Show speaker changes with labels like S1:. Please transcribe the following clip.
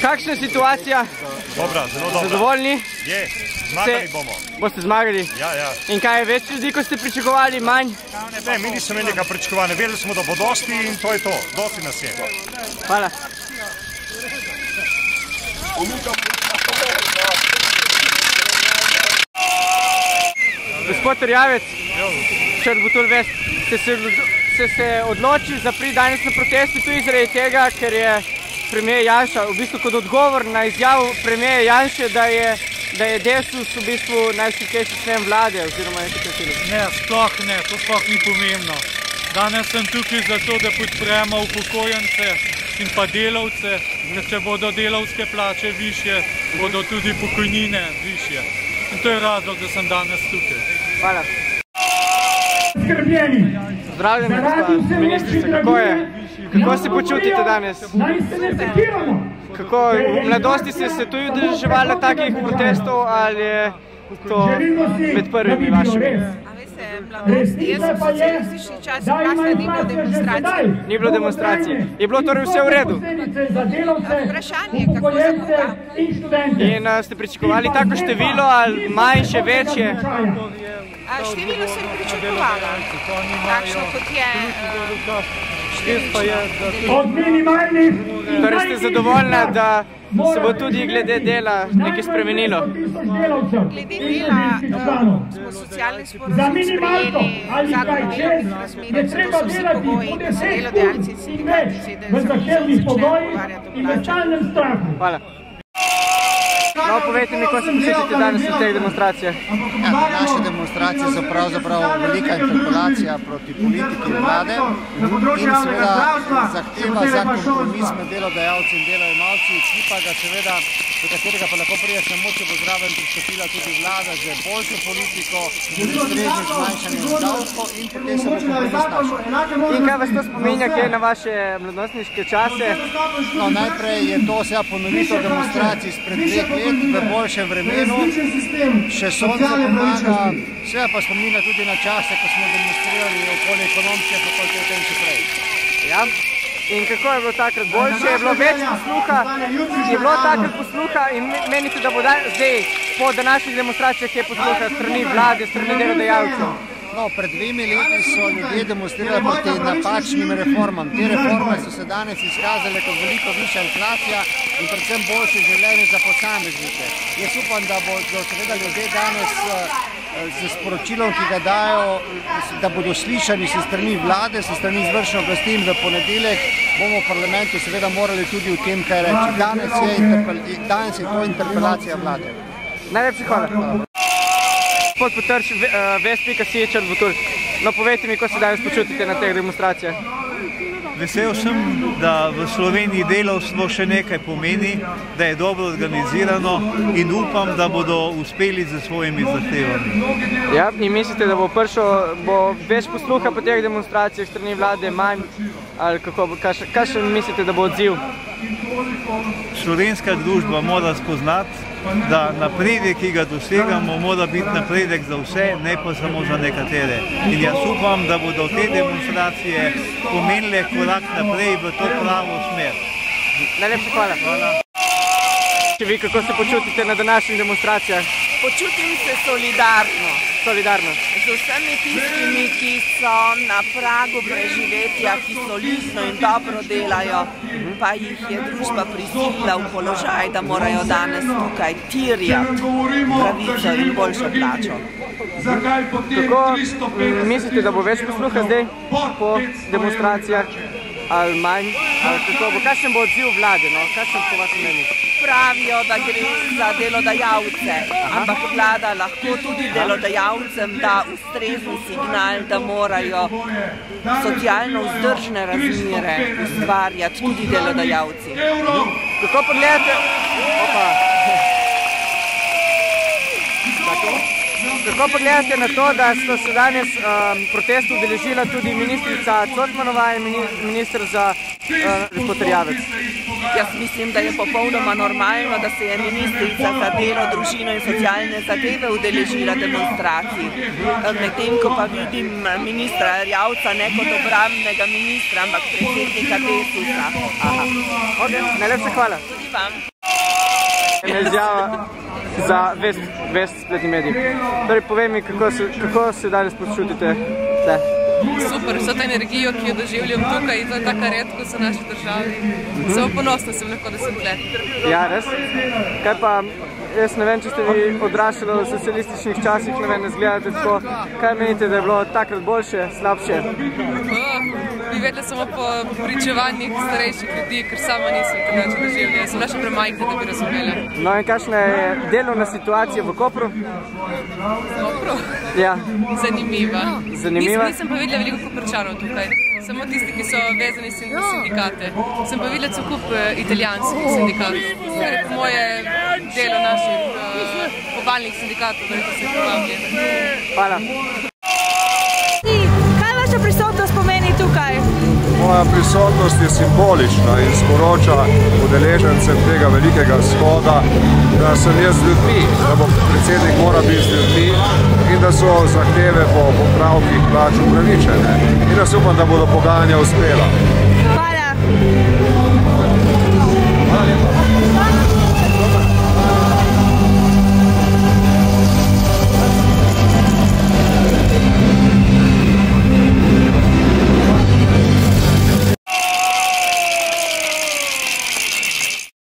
S1: Kakšna je situacija?
S2: Dobra, zelo dobra.
S1: Zadovoljni?
S2: Je, zmagali bomo.
S1: Boste zmagali?
S2: Ja.
S1: In kaj je več ljudi, ko ste pričakovali, manj?
S2: Ne, mi nismo imeli nekaj pričakovanja. Vedeli smo, da bo dosti in to je to. Dosti nas je.
S1: Hvala. Gospod Erjavec, Šerbutul Vest, ste se odločili za priti danes na protesti tudi zaradi tega, ker je premijer Janša v bistvu kot odgovor na izjavu premijer Janše, da je Desus v bistvu najšibkejši člen vlade oziroma nekaj takega.
S3: Ne, sploh ne, to sploh ni pomembno. Danes sem tukaj zato, da podpremo upokojence in pa delavce, ker če bodo delavske plače višje, bodo tudi pokojnine višje. In to je razlog, da sem danes tukaj.
S1: Hvala. Zdravljena, gospa ministrica, kako je? Kako se počutite danes? Kako, v mladosti ste se tudi udeleževali takih protestov ali je to med prvimi vašimi?
S4: Mladosti, jaz sem socialistični čas, kasno ni bilo demonstracije.
S1: Ni bilo demonstracije. Je bilo torej vse v redu?
S4: Vprašanje, kako za koga?
S1: In ste pričakovali tako število ali manjše, večje?
S4: Število sem pričakovala, takšno kot je
S1: Torej ste zadovoljna, da se bo tudi glede dela nekaj spremenilo?
S4: Glede dela smo socialni sporozum sprejeli zakon o delovnih razmerjih, zato so vsi pogoji, da se delodajalci in sindikati sedejo za mizo in začnejo pogovarjati o plačah.
S1: Hvala. No, povejte mi, ko se počutite danes v teh demonstracijah?
S5: Naše demonstracije so pravzaprav velika interpelacija proti politiki vlade in seveda zahteva za kompromis med delodajalci in delojemalci, ki pa ga seveda, do katerega pa lahko pride samo, če bo zraven pristopila tudi vlada z boljšo politiko, z ustreznim zmanjšanjem davkov in potem se bo kompromis našel.
S1: In kaj vas to spominja, kaj na vaše mladostniške čase?
S5: No, najprej je to seveda ponovitev demonstracij izpred 2 let v boljšem vremenu, še sonce pomaga, seveda pa spominja tudi na čase, ko smo demonstrirali okoli ekonomske fakultete in še prej.
S1: Ja. In kako je bilo takrat boljše? Je bilo več posluha? Je bilo takrat posluha in menite, da bo zdaj po današnjih demonstracijah je posluha strani vlade, strani delodajalcev?
S5: No, pred 2 leti so ljudje demonstrirali proti napačnim reformam. Te reforme so se danes izkazale kot veliko višja inflacija in predvsem boljše življenje za posameznike. Jaz upam, da bodo seveda ljudje danes s sporočilom, ki ga dajo, da bodo slišani s strani vlade, s strani izvršne oblasti in v ponedeljek bomo v parlamentu seveda morali tudi o tem kaj reči. Danes je to interpelacija vlade.
S1: Najlepša hvala. Gospod Potrč, Vest.si Šerbutul. No, povejte mi, ko se danes počutite na teh demonstracijah?
S6: Vesel sem, da v Sloveniji delavstvo še nekaj pomeni, da je dobro organizirano in upam, da bodo uspeli z svojimi zahtevami.
S1: Ja, in mislite, da bo več posluha po teh demonstracijah strani vlade, manj? Ali kakšen mislite, da bo odziv?
S6: Slovenska družba mora spoznati, da napredek, ki ga dosegamo, mora biti napredek za vse, ne pa samo za nekatere. In jaz upam, da bodo te demonstracije pomenile korak naprej v to pravo smer.
S1: Najlepša hvala. Vi, kako se počutite na današnjih demonstracijah?
S4: Počutim se solidarno. Z vsemi tistimi, ki so na pragu preživetja, ki solidno in dobro delajo, pa jih je družba prisilila v položaj, da morajo danes tukaj terjati pravico in boljšo plačo.
S1: Kako mislite, da bo več posluha zdaj po demonstracijah ali manj? Kakšen bo odziv vlade? Kakšen po vašem mnenju?
S4: Pravijo, da gre za delodajalce, ampak vlada lahko tudi delodajalcem da ustrezni signal, da morajo socialno vzdržne razmere ustvarjati tudi delodajalci.
S1: Kako pogledate? Kako pa gledate na to, da sta se danes protestu udeležila tudi ministrica Cotmanova in minister za gospod Erjavec?
S4: Jaz mislim, da je popolnoma normalno, da se je ministrica za delo, družino in socialne zadeve udeležila demonstracij. Medtem ko pa vidim ministra Erjavca ne kot obrambnega ministra, ampak predsednika Desusa.
S1: Najlepša hvala.
S4: Tudi vam.
S1: Izjava za Vest spletni medij. Torej, povej mi, kako se danes počutite tle?
S7: Super, vso ta energijo, ki jo doživljam tukaj, in to je taka redkost v naši državi. Zelo ponosna sem lahko, da sem tle.
S1: Ja, res? Kaj pa, jaz ne vem, če ste vi odraščali v socialističnih časih, ne vem, ne zgledate tako. Kaj menite, da je bilo takrat boljše, slabše?
S7: Bi vedela samo po pričevanjih starejših ljudi, ker sama nisem drugače doživljala. Sem bila še premajhna, da bi razumela.
S1: No in kakšna je delovna situacija v Kopru?
S7: Kopru?
S1: Ja.
S7: Zanimiva.
S1: Zanimiva?
S7: Nisem pa videla veliko Koprčanov tukaj. Samo tisti, ki so vezani s sindikate. Sem pa videla cel kup italijanskih sindikatov. Ker je po moje delo naših obalnih sindikatov, verjetno se povablja.
S1: Hvala.
S8: Kaj vaša prisotnost pomeni tukaj?
S9: Moja prisotnost je simbolična in sporoča udeležencem tega velikega shoda, da sem jaz z ljudmi, da bo predsednik mora biti z ljudmi in da so zahteve po popravkih plač upravičene. In jaz upam, da bodo pogajanja uspela.
S8: Hvala.